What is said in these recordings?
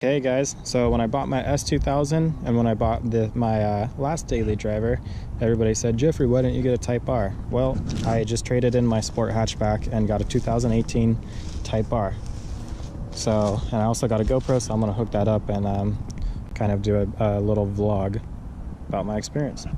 Hey guys, so when I bought my S2000 and when I bought my last daily driver, everybody said, Jeffrey, why didn't you get a Type R? Well, I just traded in my sport hatchback and got a 2018 Type R. So, and I also got a GoPro, so I'm gonna hook that up and kind of do a little vlog about my experience.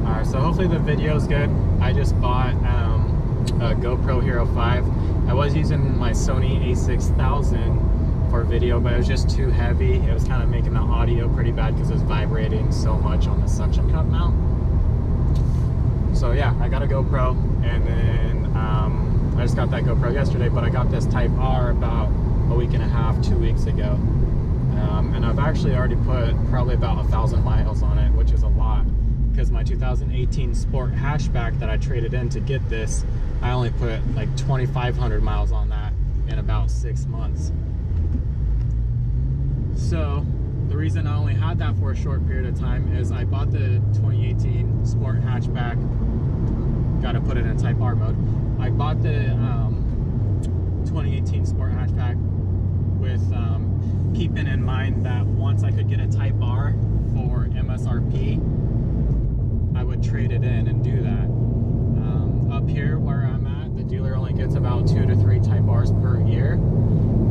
Alright, so hopefully the video is good. I just bought a GoPro Hero 5. I was using my Sony a6000 for video, but it was just too heavy. It was kind of making the audio pretty bad because it was vibrating so much on the suction cup mount. So yeah, I got a GoPro, and then I just got that GoPro yesterday, but I got this Type R about a week and a half, 2 weeks ago. And I've actually already put probably about 1,000 miles on it, which is a lot, because my 2018 Sport hatchback that I traded in to get this, I only put like 2,500 miles on that in about 6 months. So the reason I only had that for a short period of time is I bought the 2018 Sport hatchback, got to put it in Type R mode. I bought the 2018 Sport hatchback with keeping in mind that once I could get a Type R for MSRP, I would trade it in and do that. Up here where I'm at, the dealer only gets about 2 to 3 Type Rs per year,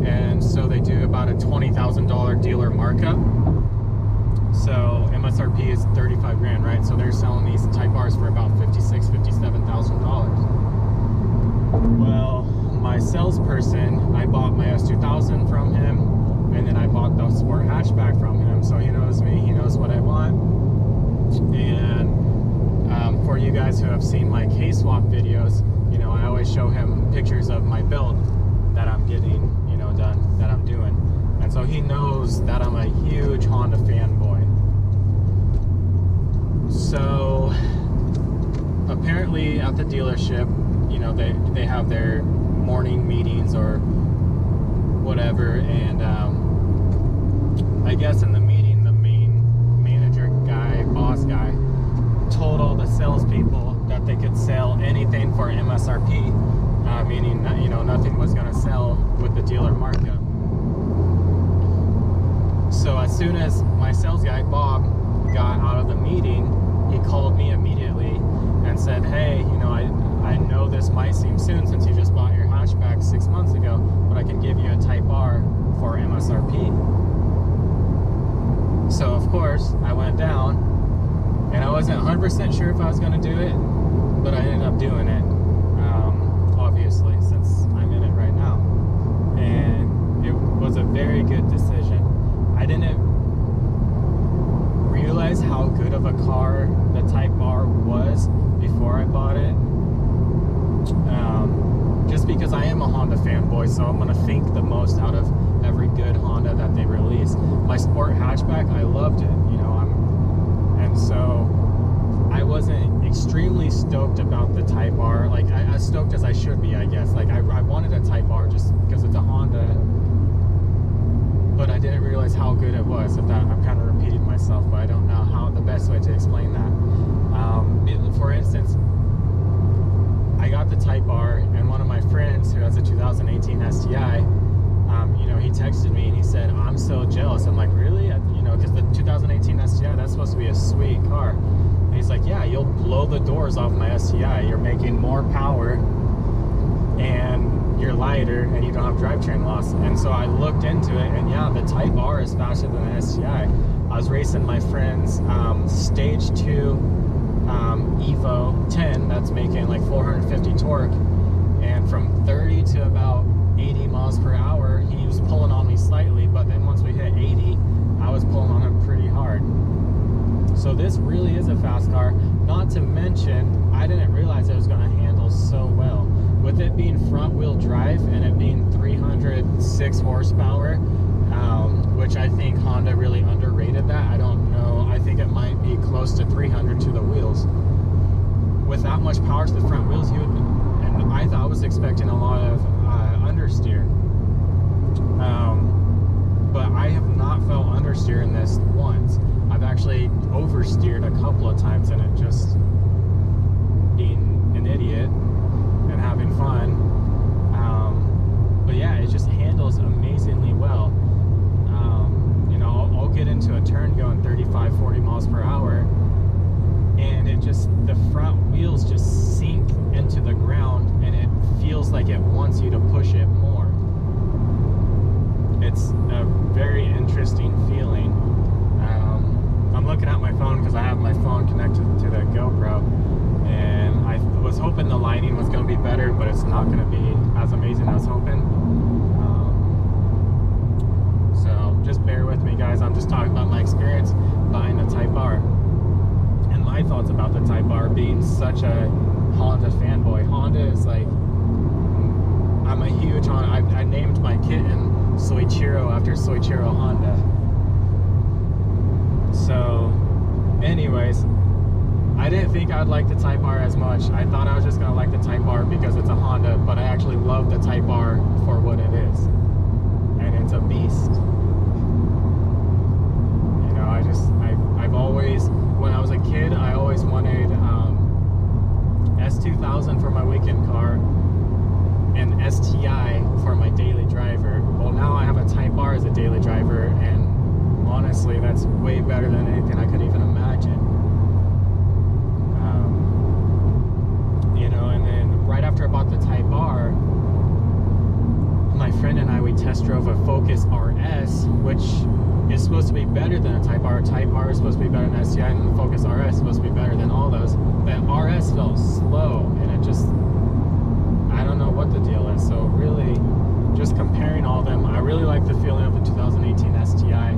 and so they do about a $20,000 dealer markup. So MSRP is 35 grand, right? So they're selling these Type Rs for about $57,000. Well, my salesperson, I bought my S2000 from him, and then I bought the Sport hatchback from him, so he knows me, he knows what I want. And for you guys who have seen my K-swap videos, you know, I always show him pictures of my build that I'm getting, you know, done, that I'm doing. And so he knows that I'm a huge Honda fanboy. So apparently at the dealership, you know, they have their morning meetings or whatever, and I guess in the meeting, the main manager guy, boss guy, told all the salespeople that they could sell anything for MSRP, meaning that, you know, nothing was going to sell with the dealer markup. So as soon as my sales guy Bob got out of the meeting, he called me immediately and said, hey, you know, I know this might seem soon since you just bought your hatchback 6 months ago, but I can give you a Type R for MSRP. So of course I went down, and I wasn't 100% sure if I was going to do it, but I ended up doing it, obviously, since I'm in it right now. And it was a very good decision. I didn't realize how good of a car the Type R was before I bought it. Just because I am a Honda fanboy, so I'm going to think the most out of every good Honda that they release. My Sport hatchback, I loved it, you know, and so I wasn't extremely stoked about the Type R, like as stoked as I should be, I guess. Like I wanted a Type R just because it's a Honda, but I didn't realize how good it was. If that, I'm kind of repeating myself, but I don't know how the best way to explain that. For instance, I got the Type R, and one of my friends who has a 2018 STI, you know, he texted me and he said, I'm so jealous. I'm like, really? You know, because the 2018 STI, that's supposed to be a sweet car. And he's like, yeah, you'll blow the doors off my STI. You're making more power, and you're lighter, and you don't have drivetrain loss. And so I looked into it, and yeah, the Type R is faster than the STI. I was racing my friend's Stage 2 Evo 10 that's making like 450 torque, and from 30 to about 80 miles per hour, he was pulling on me slightly, but then once we hit 80, I was pulling on him pretty hard. So this really is a fast car. Not to mention, I didn't realize it was going to handle so well. With it being front wheel drive and it being 306 horsepower, which I think Honda really underrated that. I don't know, I think it might be close to 300 to the wheels. With that much power to the front wheels, you would, and I thought I was expecting a lot of understeer. But I have not felt understeer in this once. I've actually oversteered a couple of times in it, just being an idiot and having fun. But yeah, such a Honda fanboy. Honda is like, I'm a huge Honda. I named my kitten Soichiro after Soichiro Honda. So, anyways, I didn't think I'd like the Type R as much. I thought I was just gonna like the Type R because it's a Honda, but I actually love the Type R for what it is. And it's a beast. You know, I've always, when I was a kid, I always wanted S2000 for my weekend car and STI for my daily driver. Well, now I have a Type R as a daily driver, and honestly, that's way better than anything I could even imagine. You know, and then right after I bought the Type R, my friend and I, we test drove a Focus RS, which is supposed to be better than a Type R. Type R is supposed to be better than STI, and the Focus RS is supposed to be better than all those. But RS felt slow, and it just, I don't know what the deal is. So really, just comparing all of them, I really like the feeling of the 2018 STI.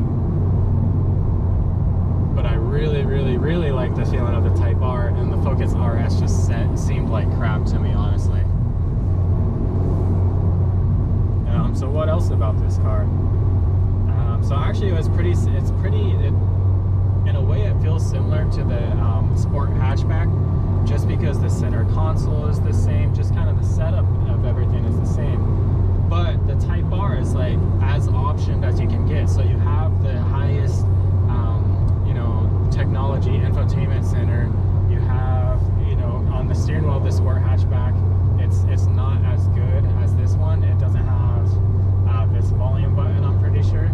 But I really, really, really like the feeling of the Type R, and the Focus RS just seemed like crap to me, honestly. So what else about this car? So actually, in a way, it feels similar to the Sport hatchback, just because the center console is the same, just kind of the setup of everything is the same. But the Type R is like as optioned as you can get. So you have the highest, you know, technology infotainment center. You have, you know, on the steering wheel of the Sport hatchback, it's not as good as this one. It doesn't have this volume button, I'm pretty sure,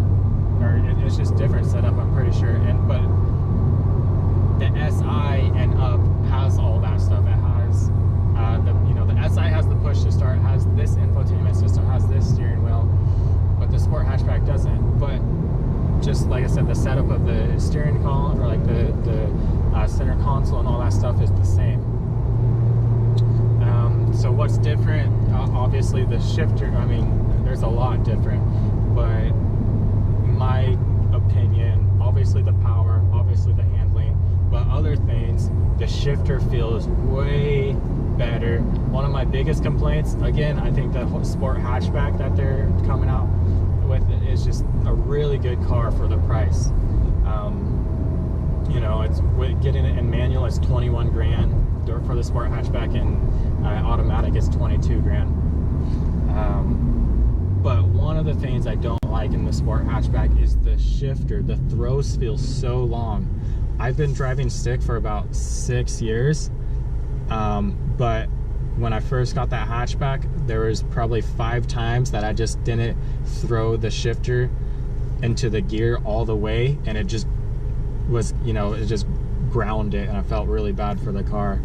or it's just different setup, I'm pretty sure. But the SI and up has all that stuff. It has the SI has the push to start, has this infotainment system, has this steering wheel, but the Sport hatchback doesn't. But just like I said, the setup of the steering column, or like the center console and all that stuff is the same. So what's different? Obviously the shifter. I mean, there's a lot different, but in my opinion, obviously the power, obviously the handling, but other things, the shifter feels way better. One of my biggest complaints, again, I think the Sport hatchback that they're coming out with is just a really good car for the price. You know, it's getting it in manual, it's 21 grand for the Sport hatchback, and automatic is 22 grand. But one of the things I don't like in the Sport hatchback is the shifter. The throws feel so long. I've been driving stick for about 6 years, but when I first got that hatchback, there was probably 5 times that I just didn't throw the shifter into the gear all the way, and it just was, you know, it just ground it, and I felt really bad for the car.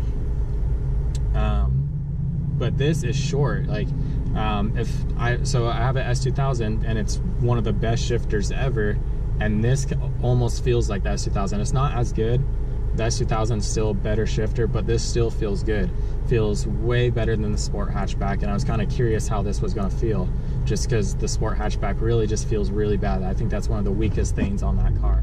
But this is short. Like, so I have an S2000, and it's one of the best shifters ever, and this almost feels like the S2000. It's not as good. The S2000 is still a better shifter, but this still feels good. Feels way better than the Sport hatchback, and I was kind of curious how this was going to feel, just because the Sport hatchback really just feels really bad. I think that's one of the weakest things on that car.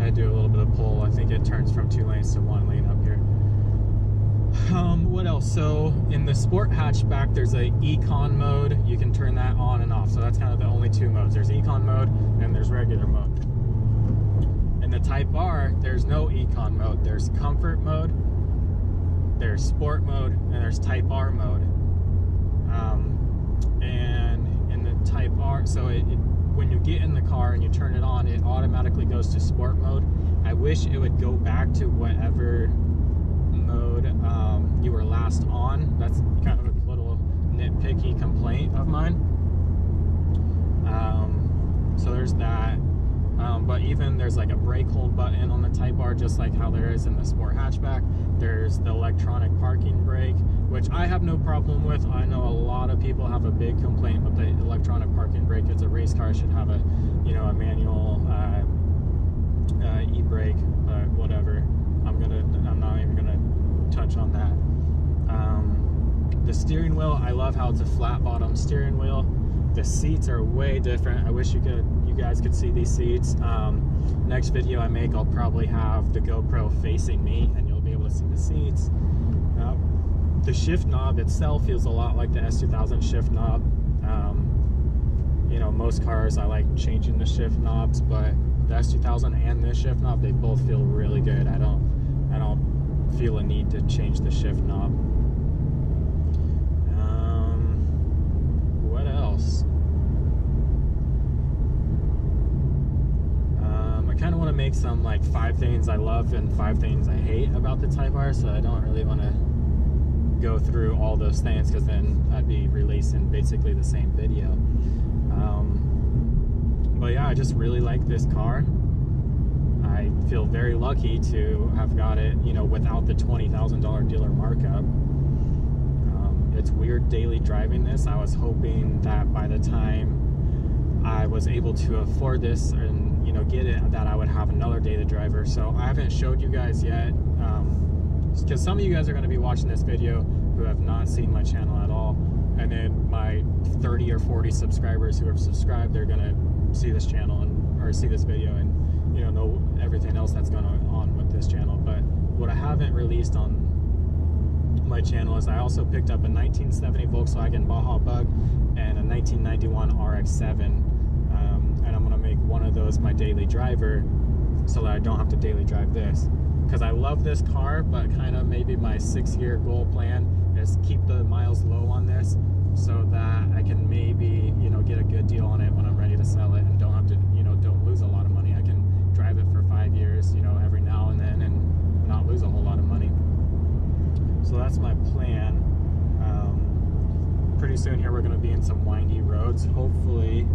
I do a little bit of pull. I think it turns from 2 lanes to 1 lane up here. What else? So in the Sport hatchback, there's a Econ mode. You can turn that on and off. So that's kind of the only 2 modes. There's Econ mode and there's regular mode. In the Type R, there's no Econ mode. There's Comfort mode, there's Sport mode, and there's Type R mode. And in the Type R, so when you get in the car and you turn it on, it automatically goes to Sport mode. I wish it would go back to whatever mode you were last on. That's kind of a little nitpicky complaint of mine. So there's that. But even there's like a brake hold button on the Type R, just like how there is in the Sport hatchback. There's the electronic parking brake, which I have no problem with. I know a lot of people have a big complaint with the electronic parking brake. It's a race car, should have a, you know, a manual e-brake, but whatever. I'm not even gonna touch on that. The steering wheel, I love how it's a flat bottom steering wheel. The seats are way different. I wish you guys could see these seats. Next video I make, I'll probably have the GoPro facing me and you'll be able to see the seats. The shift knob itself feels a lot like the S2000 shift knob. You know, most cars I like changing the shift knobs, but the S2000 and this shift knob, they both feel really good. I don't feel a need to change the shift knob. What else? I kind of want to make some like 5 things I love and 5 things I hate about the Type R, so I don't really want to go through all those things because then I'd be releasing basically the same video. But yeah, I just really like this car. I feel very lucky to have got it, you know, without the $20,000 dealer markup. It's weird daily driving this. I was hoping that by the time I was able to afford this and, you know, get it, that I would have another daily driver. So I haven't showed you guys yet, because some of you guys are going to be watching this video who have not seen my channel at all, and then my 30 or 40 subscribers who have subscribed, they're going to see this channel or see this video and, you know everything else that's going on with this channel. But what I haven't released on my channel is I also picked up a 1970 Volkswagen Baja Bug and a 1991 RX-7, and I'm going to make one of those my daily driver so that I don't have to daily drive this, because I love this car, but kind of maybe my 6-year goal plan is keep the miles low on this so that I can maybe, you know, get a good deal on it when I'm ready to sell it and don't have to, you know, don't lose a lot of money. I can drive it for 5 years, you know, every now and then and not lose a whole lot of money. So that's my plan. Pretty soon here we're going to be in some windy roads. Hopefully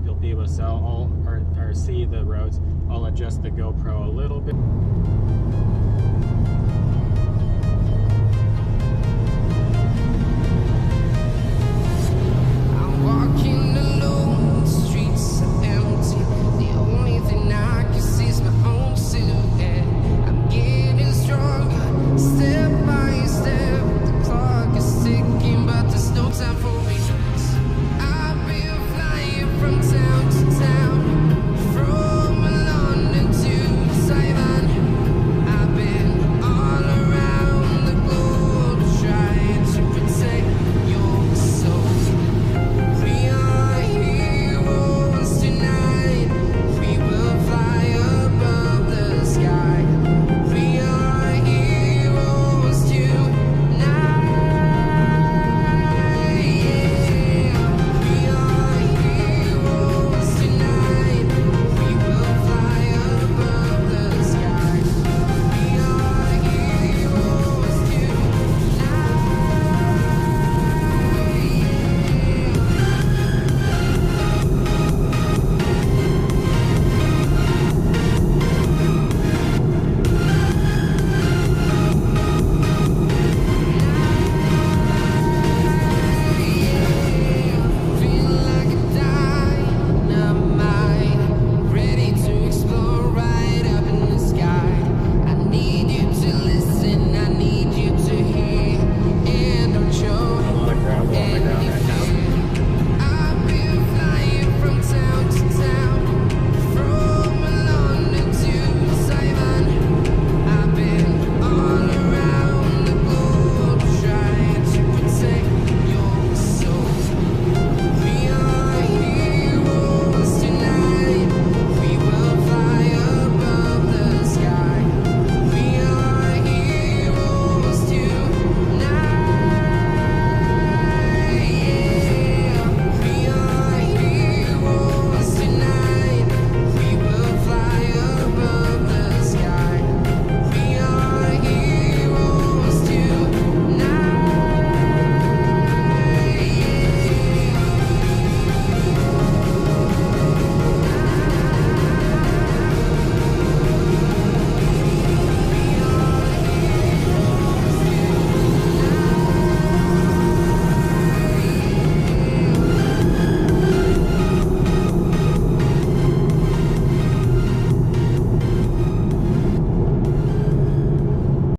you'll be able to sell all or see the roads. I'll adjust the GoPro a little bit.